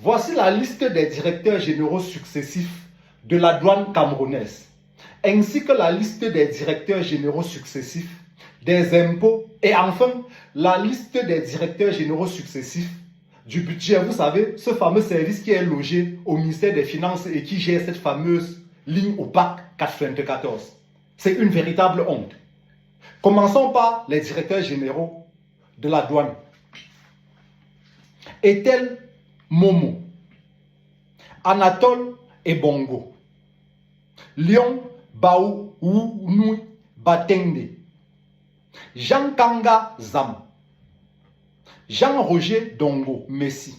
Voici la liste des directeurs généraux successifs de la douane camerounaise, ainsi que la liste des directeurs généraux successifs des impôts et enfin la liste des directeurs généraux successifs du budget. Vous savez, ce fameux service qui est logé au ministère des Finances et qui gère cette fameuse ligne opaque 94. C'est une véritable honte. Commençons par les directeurs généraux de la douane. Ethel Momo, Anatole Ebongo, Lion Baounui Batende, Jean Kanga Zam, Jean-Roger Dongo Messi,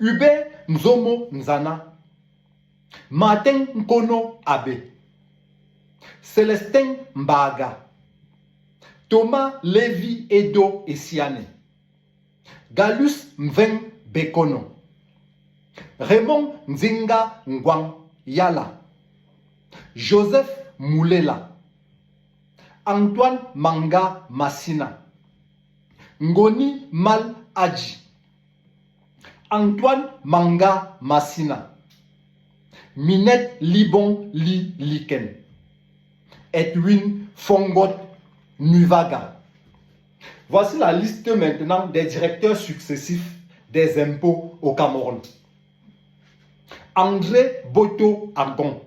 Hubert Nzomo Nzana, Martin Nkono Abe, Célestin Mbaga, Thomas Lévy Edo Essiane, Galus Mveng Bekono, Raymond Nzinga Ngwang Yala, Joseph Moulela, Antoine Manga Massina, Ngoni Mal Adji, Antoine Manga Massina, Minette Libon Li Liken, Edwin Fongot Nuvaga. Voici la liste maintenant des directeurs successifs des impôts au Cameroun. André Boto Agon,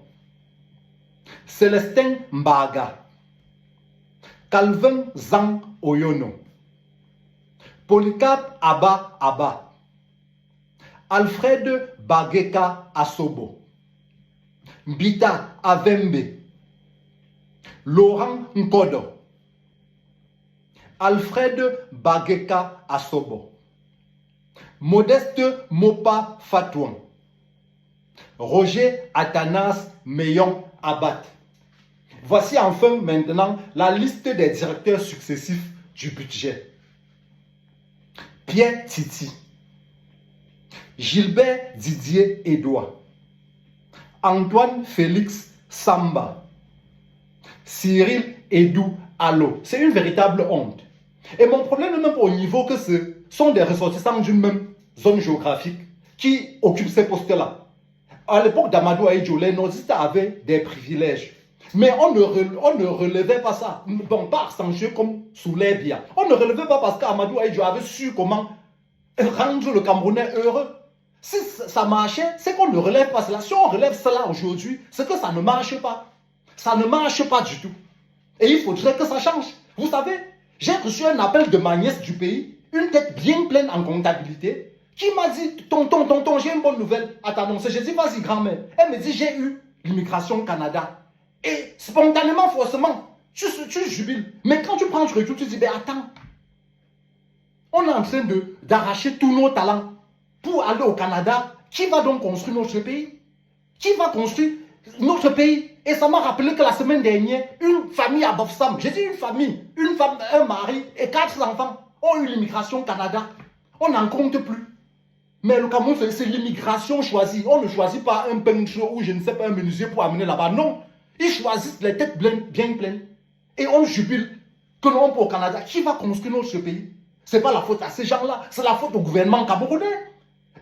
Célestin Mbaga, Calvin Zang Oyono, Polycarpe Abba Abba, Alfred Bageka Asobo, Mbita Avembe, Laurent Nkodo, Alfred Bageka Asobo, Modeste Mopa Fatouan, Roger Athanas Meyon Abat. Voici enfin maintenant la liste des directeurs successifs du budget. Pierre Titi, Gilbert Didier Edouard, Antoine Félix Samba, Cyril Edou Allo. C'est une véritable honte. Et mon problème n'est même pas au niveau que ce sont des ressortissants d'une même zone géographique qui occupent ces postes-là. À l'époque d'Amadou Ahidjo, les nordistes avaient des privilèges. Mais on ne relevait pas ça. Bon, pas accentué comme sous les biens. On ne relevait pas parce qu'Amadou Ahidjo avait su comment rendre le Camerounais heureux. Si ça marchait, c'est qu'on ne relève pas cela. Si on relève cela aujourd'hui, c'est que ça ne marche pas. Ça ne marche pas du tout. Et il faudrait que ça change. Vous savez, j'ai reçu un appel de ma nièce du pays, une tête bien pleine en comptabilité, qui m'a dit, tonton, j'ai une bonne nouvelle à t'annoncer. J'ai dit, vas-y, grand-mère. Elle me dit, j'ai eu l'immigration Canada. Et spontanément, forcément, tu jubiles. Mais quand tu prends du recul, tu dis, ben attends, on est en train d'arracher tous nos talents pour aller au Canada. Qui va donc construire notre pays? Qui va construire notre pays? Et ça m'a rappelé que la semaine dernière, une famille à Bofsam, j'ai dit une famille, une femme, un mari et 4 enfants ont eu l'immigration Canada. On n'en compte plus. Mais le Cameroun, c'est l'immigration choisie. On ne choisit pas un peintre ou je ne sais pas un menuisier pour amener là-bas. Non. Ils choisissent les têtes bien pleines. Et on jubile que l'on peut au Canada. Qui va construire notre pays? Ce n'est pas la faute à ces gens-là. C'est la faute au gouvernement camerounais.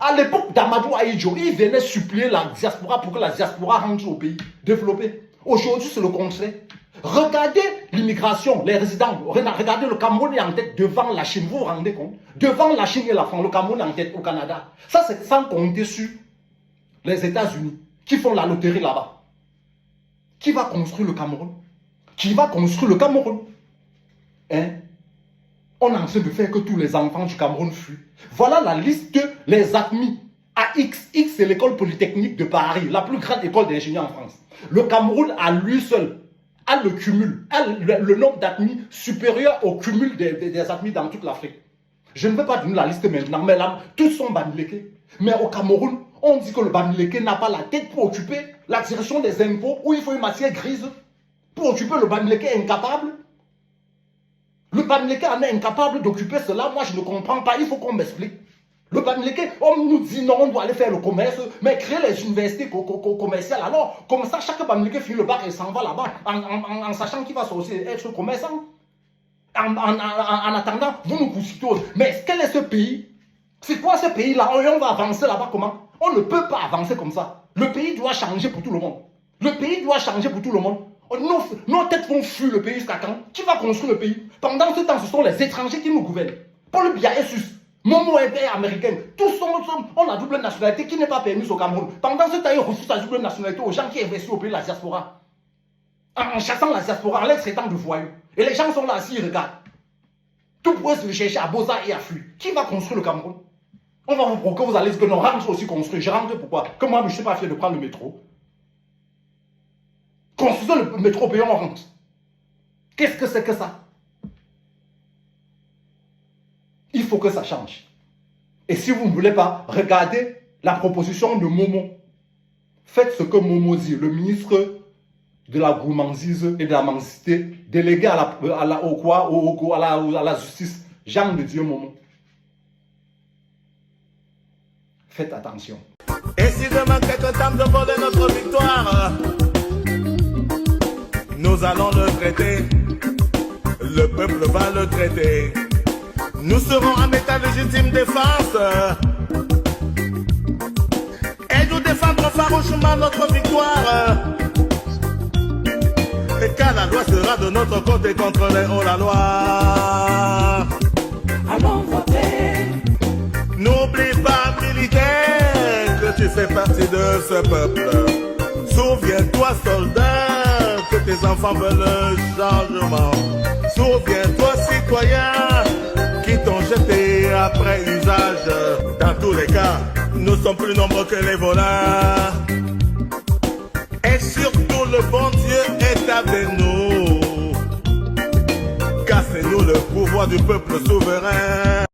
À l'époque d'Amadou Ahidjo, ils venaient supplier la diaspora pour que la diaspora rentre au pays développé. Aujourd'hui, c'est le contraire. Regardez l'immigration, les résidents. Regardez, le Cameroun est en tête devant la Chine. Vous vous rendez compte? Devant la Chine et la France, le Cameroun est en tête au Canada. Ça, c'est sans compter sur les États-Unis qui font la loterie là-bas. Qui va construire le Cameroun? Qui va construire le Cameroun? Hein? On est en train de faire que tous les enfants du Cameroun fuient. Voilà la liste les ACMI. AX, c'est l'école polytechnique de Paris, la plus grande école d'ingénieurs en France. Le Cameroun, à lui seul, a le cumul, a le nombre d'ACMI supérieur au cumul des ACMI dans toute l'Afrique. Je ne veux pas donner la liste maintenant, mais là, tous sont Bamileke. Mais au Cameroun, on dit que le Bamileke n'a pas la tête pour occuper la direction des impôts, où il faut une matière grise. Pour occuper le Bamileke incapable. Le Bamileke en est incapable d'occuper cela. Moi, je ne comprends pas. Il faut qu'on m'explique. Le Bamileke, on nous dit non, on doit aller faire le commerce, mais créer les universités commerciales. Alors, comme ça, chaque Bamileke finit le bac et s'en va là-bas, en sachant qu'il va aussi être commerçant. En attendant, vous nous consultez. Mais quel est ce pays C'est quoi ce pays-là? On va avancer là-bas comment? On ne peut pas avancer comme ça. Le pays doit changer pour tout le monde. Le pays doit changer pour tout le monde. Nos têtes vont fuir le pays jusqu'à quand? Qui va construire le pays? Pendant ce temps, ce sont les étrangers qui nous gouvernent. Paul Biya est suisse. Momo est américain. Tous ont la double nationalité qui n'est pas permise au Cameroun. Pendant ce temps, ils refusent la double nationalité aux gens qui investissent au pays de la diaspora. En chassant la diaspora, en les traitant de voyous. Et les gens sont là assis, ils regardent. Tout pour se chercher à Boza et à Fuy. Qui va construire le Cameroun? On va vous provoquer, vous allez dire que non, rentre aussi construire. Je rentre pourquoi? Que moi, je ne suis pas fier de prendre le métro. Construisons le métro, payons, on rentre. Qu'est-ce que c'est que ça? Il faut que ça change. Et si vous ne voulez pas, regardez la proposition de Momo. Faites ce que Momo dit, le ministre de la gourmandise et de la mendicité, délégué à la justice, Jean de Dieu Momo. Faites attention. Et si demain quelqu'un tente de voler notre victoire, nous allons le traiter. Le peuple va le traiter. Nous serons en état de légitime défense. Et nous défendrons farouchement notre victoire. Et car la loi sera de notre côté contre les hors-la-loi. Allons voter. N'oublie pas, militaire, que tu fais partie de ce peuple. Souviens-toi, soldat, que tes enfants veulent le changement. Souviens-toi, citoyen, qui t'ont jeté après usage. Dans tous les cas, nous sommes plus nombreux que les voleurs. Et surtout, le bon Dieu est avec nous. Car c'est nous le pouvoir du peuple souverain.